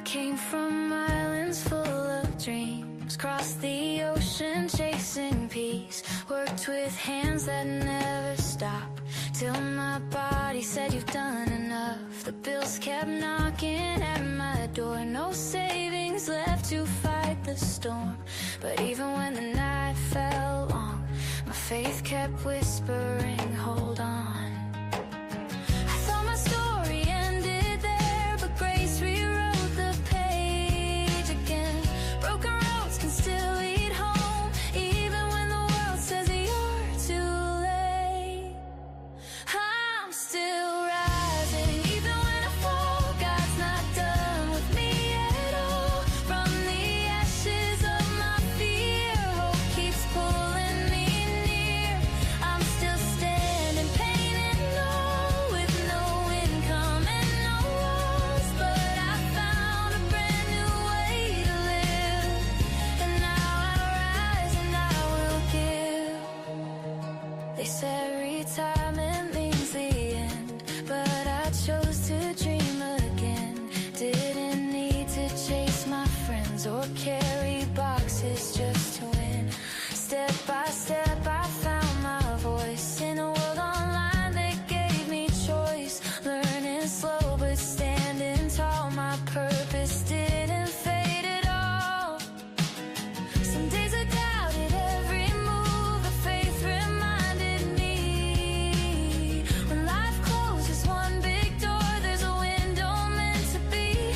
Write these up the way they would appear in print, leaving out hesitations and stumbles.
came from islands full of dreams, crossed the ocean chasing peace, worked with hands that never stop, till my body said you've done enough. The bills kept knocking at my door, no savings left to fight the storm. But even when the night fell long, my faith kept whispering, hold on. I thought my story ended there, but grace rewrote the page again. Broken roads can still lead home, even when the world says you're too late. I'm still rising, even when I fall. God's not done with me at all. From the ashes of my fear, hope keeps pulling me near. I'm still standing, pain and all, with no income and no walls. But I found a brand new way to live, and now I rise and I will give. They said retirement means the end, but I chose to dream again. Didn't need to chase my friends or carry boxes just to win. Step by step I found my voice in a world online that gave me choice. Learning slow but standing tall, my purpose didn't fade at all. Some days I doubted every move, but faith reminded me, when life closes one big door, there's a window meant to be.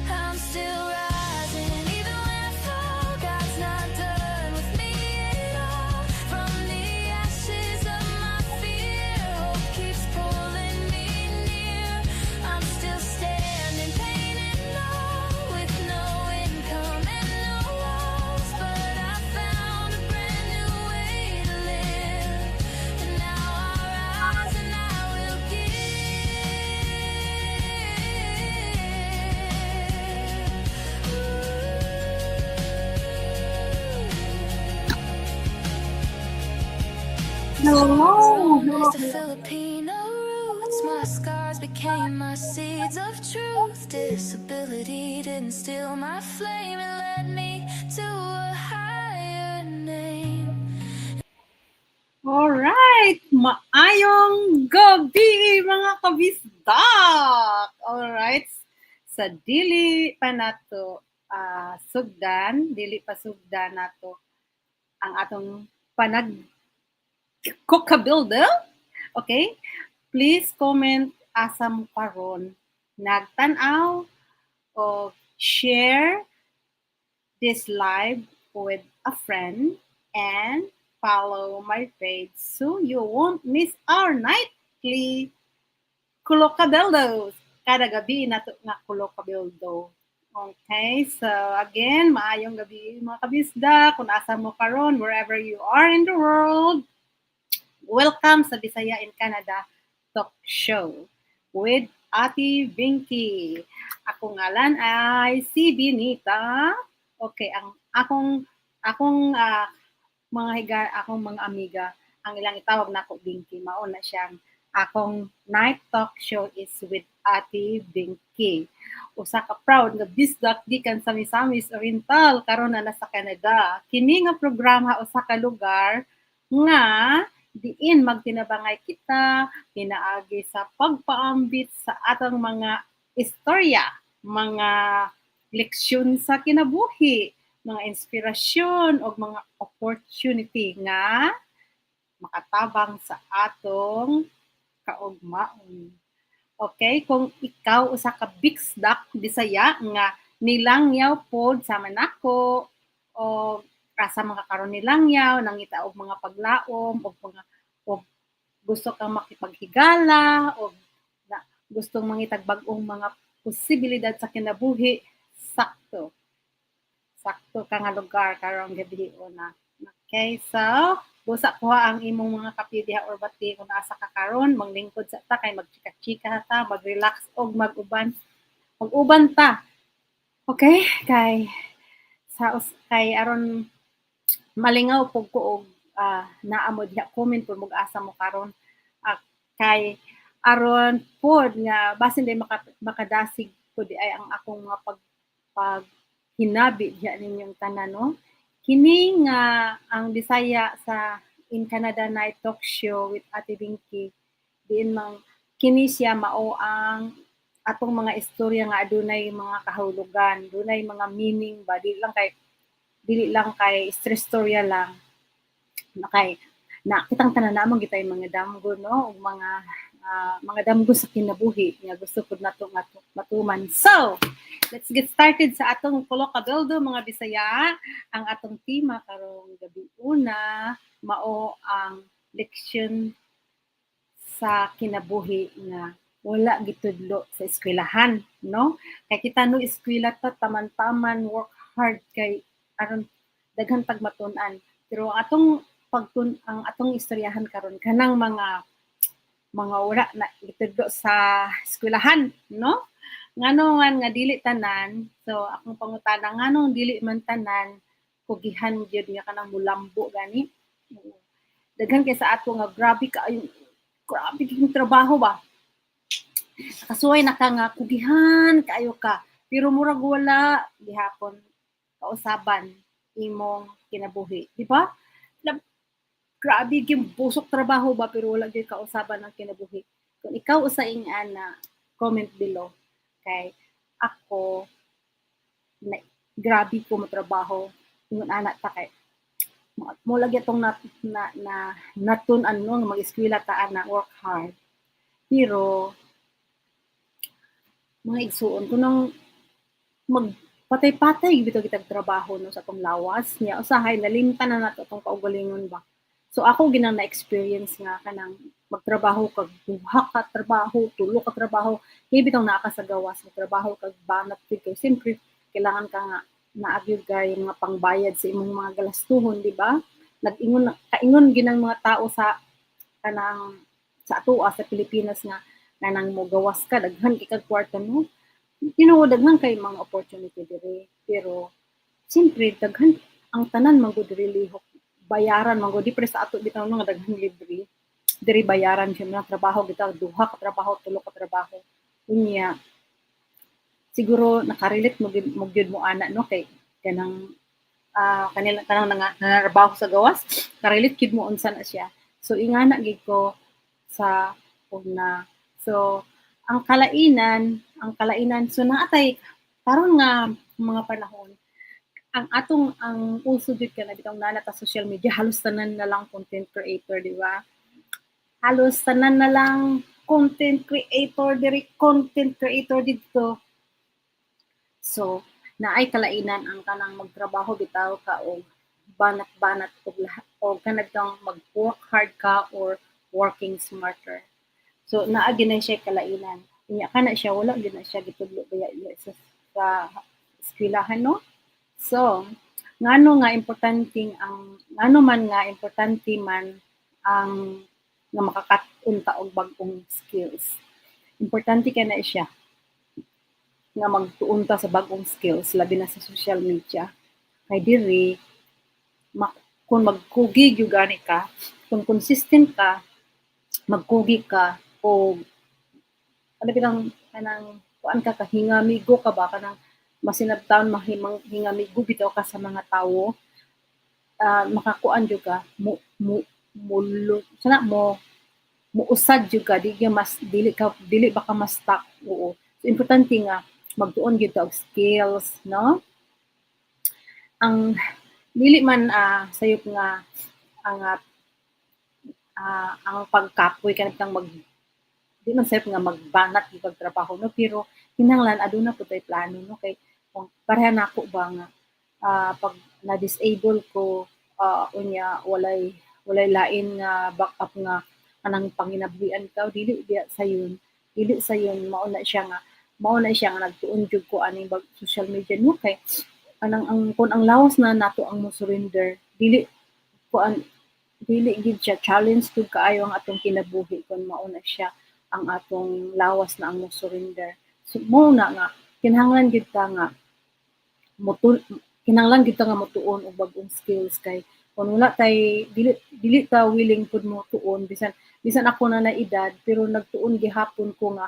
I'm still rising, even when I fall. God's not done with me at all. From the ashes of my fear, hope keeps pulling me near. I'm still standing, pain and all, with no income and no walls. But I found a brand new way to live, and now I rise and I will Hello. As the Filipino roots, my scars became my seeds of truth. Disability didn't steal my flame, it led me to a higher name. Alright, maayong gabi mga kabisdak. Alright, sa dili pa nato sugdan, dili pa sugdan nato ang atong panag kokabildo. Okay? Please comment asa mo karon nagtan-aw o share this live with a friend and follow my page so you won't miss our nightly Kulokabeldos. Kada gabi nato nga Kulokabeldo. Okay, so again, maayong gabi mga kabisda, kung asa mo karon, wherever you are in the world. Welcome sa Bisaya in Canada Talk Show with Ate Vinky. Ako ngalan ay si Binita. Okay, ang akong akong mga amiga, ang ilang itawag na ako Binky, mao na siyang akong night talk show is with Ate Binky. Usa ka proud nga bisdak gikan sa Misamis Oriental karon na nasa Canada. Kini nga programa usa ka lugar nga diin magtinabangay kita pinaagi sa pagpaambit sa atang mga istorya, mga leksyon sa kinabuhi, mga inspirasyon o mga opportunity nga makatabang sa atong kaugmaon. Okay, kung ikaw usa ka bigsdak Bisaya nga nilangyaw pod sama nako o asa mga karon nilangyaw nangita og mga paglaom og mga og gusto kang makipaghigala o gustong mangitag bag-ong mga posibilidad sa kinabuhi, sakto ka nga lugar karong gabi na. Okay, so busa ko ang imong mga kape diha or bati kung asa ka karon, manglingkod sa ta kay magchika-chika ta, mag-relax og mag-uban ta. Okay, kay aron malingaw pug ko og naamod diha comment pud mog asa mo karon kay aron pod nga basin day makadasig pud ay ang akong mga pag hinabi diya ninyong tanan, no? Kini nga ang Bisaya sa In Canada Night Talk Show with Ate Binky, diin mang kini siya mao ang atong mga istorya nga adunay mga kahulugan, dunay mga meaning ba, dili lang kay stress storya lang, na kay na kitang tanan namon gitay mga damgo, no, ug mga damgo sa kinabuhi nga gusto pud nato matuman. So, let's get started sa atong Pulo ka Beldo mga Bisaya. Ang atong tema karong gabi una mao ang leksyon sa kinabuhi nga wala gitudlo sa eskwelahan, no? Kay kita no eskwela ta taman-taman, work hard kay aron daghan tag matun-an. Pero ang atong istoryahan karon kanang mga wala na gitudlo sa eskwelahan, no? Ngano man nga dili tanan, so akong pangutana nganong dili man tanan kugihan gyud nga kanang mulambo gani. Daghan kay sa ato nga grabe kayong trabaho ba. Nakasuway na ka nga kugihan kaayo ka. Pero murag wala gihapon kausaban imong kinabuhi, di ba? Grabe yung busok trabaho ba pero wala gyud kausaban ng kinabuhi. Kung ikaw usaing ana, comment below. Kay ako na, grabe ko mo trabaho ingon ana ta kay mo lagi tong natun-an no mag-eskwela ta ana work hard. Pero mga igsuon kunang magpatay-patay bitaw kitag trabaho no sa atong lawas niya usahay nalimtan na nato tong kaugalingon ba. So ako ginang na-experience nga kanang magtrabaho kag duha ka trabaho, tulo ka trabaho, kay bitaw naa ka sa gawas magtrabaho kag banat gyud kay siyempre kailangan ka nga naagyud kay mga pangbayad sa imong mga galastuhon, di ba? Kaingon ginang mga tao sa kanang sa atoa sa Pilipinas nga nanang mo gawas ka daghan kay kag kwarta mo. Daghan kay mga opportunity diri pero siyempre daghan ang tanan man gud diri lihok bayaran man gud di pre sa ato bitaw nga daghan libre diri bayaran siya mga trabaho bitaw duha ka trabaho tulo ka trabaho unya siguro nakarelate mo gyud mo ana no kay kanang kanang nangatrabaho sa gawas karelate gyud mo unsa na siya so ingana gid ko sa una so ang kalainan so naatay karon nga mga panahon ang uso jud ka na bitong nana ta social media halos tanan na lang content creator di ba halos tanan na lang content creator dito so naay kalainan ang kanang magtrabaho bitaw ka og banat-banat og lahat og kanang mag-work hard ka or working smarter so naa ginay siya kalainan unya kana siya wala gyud na siya gitudlo kaya sa eskwelahan no so ngano man nga importante man ang nga makakatun ta og bag-ong skills importante kay na siya nga magtuon ta sa bag-ong skills labi na sa social media kay diri kung magkugi gyud gani ka kung consistent ka magkugi ka o ano bitang kanang kuan ka hingamigo ka ba kanang masinabtan hingamigo bitaw ka sa mga tawo makakuan jud ka muusad jud ka dili ba ka mas stuck oo so importante nga magtuon gyud ta og skills no ang dili man sayop nga ang pagkapoy kanang di man sayop nga magbanat gyud kag trabaho no pero kinahanglan aduna pud tay plano no kay kung pareha nako ba nga pag na-disable ko unya walay lain nga backup nga kanang panginabuhian ka dili sayon mao na siya nga nagtuon jud ko aning social media no kay kun ang lawas na nato ang mo surrender dili gid siya challenge jud kaayo ang atong kinabuhi kun mao na siya ang atong lawas na ang mo surrender so mo na nga kinahanglan gid ta nga motuon og bag-ong skills kay kung wala tay dili ta willing pud mo tuon bisan ako na edad pero nagtuon gihapon ko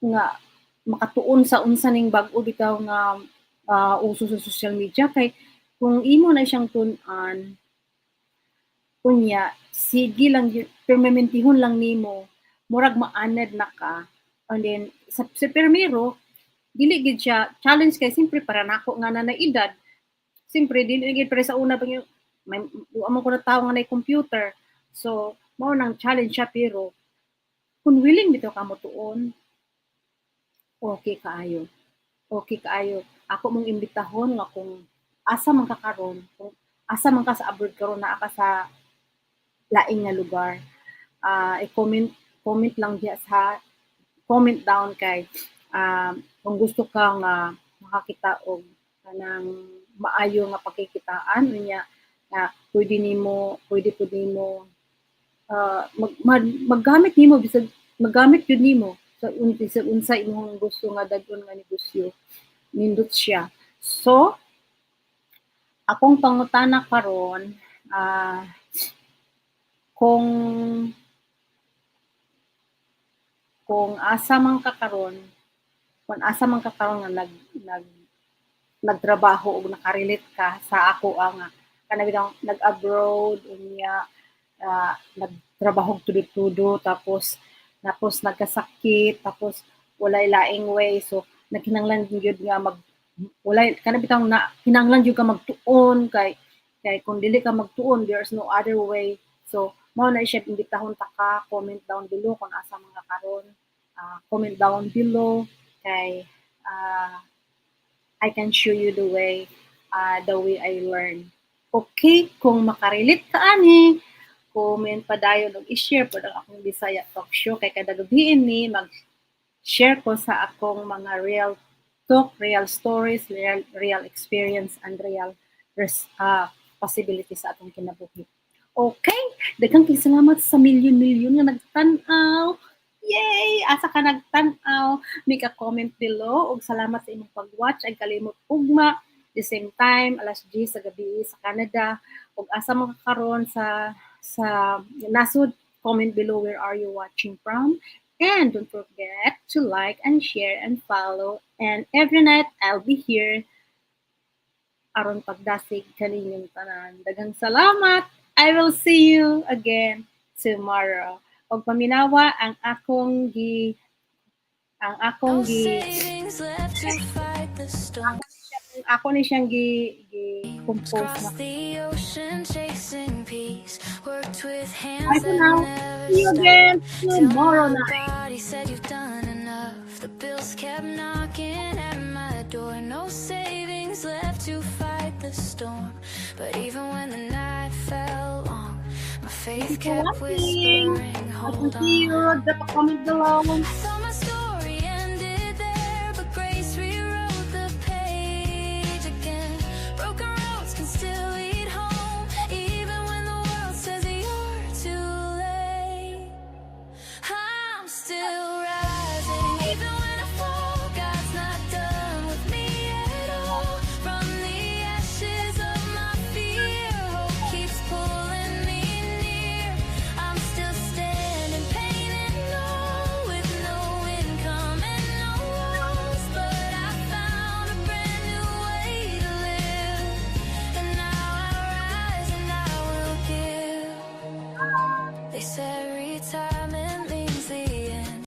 nga makatuon sa unsa ning bag-o bitaw nga uso sa social media kay kung imo na siyang tun-an unya sige lang permanentihon lang nimo murag maanad na ka and then sa permiro dili gid siya challenge kay simpre para nako nga na edad simpre dili gid para sa una pag may amo ko na tawo nga na computer so mao nang challenge siya pero kung willing bitaw ka mo tuon okay kaayo ako mong imbitahon nga kung asa man ka karon kung asa man ka sa abroad karon naa ka sa laing nga lugar i-comment lang diya sa comment down kay kung gusto ka nga makakita og kanang maayo nga pagkikitaan unya pwede pud nimo maggamit nimo bisag maggamit yun nimo sa unsa imong gusto nga dag-on nga negosyo nindot siya so akong pangutana karon kung asa man ka karon nga nagtrabaho o nakarelate ka sa ako nga kanang nag-abroad unya nagtrabaho tudot-tudo tapos nagkasakit tapos walay laing way so nagkinahanglan gyud nga walay kana bitaw na kinahanglan gyud ka magtuon kay kung dili ka magtuon there's no other way so mao na siya imbitahon ta ka comment down below kung asa man ka karon comment down below kay I can show you the way I learn okay kung makarelate ka ani comment pa dayon og i-share pod ang akong Bisaya Talk Show kay kada gabi ni mag-share ko sa akong mga real talk, real stories, real experience and real possibilities sa atong kinabuhi. Okay, daghang salamat sa milyon-milyon nga nagtan-aw. Yay! Asa ka nagtan-aw? Make a comment below ug salamat sa imong pag-watch ag kalimot ugma the same time alas 10 sa gabi sa Canada ug asa man ka karon sa nasud comment below where are you watching from and don't forget to like and share and follow and every night I'll be here aron pagdasig kaninyong tanan daghang salamat I will see you again tomorrow og paminawa ang akong ako ni siyang compose na. Bye for now. See you again tomorrow night. The bills kept knocking at my door. No savings left to fight the storm. But even when the night fell long, my faith kept whispering, hold on. I can see you. Drop a comment below.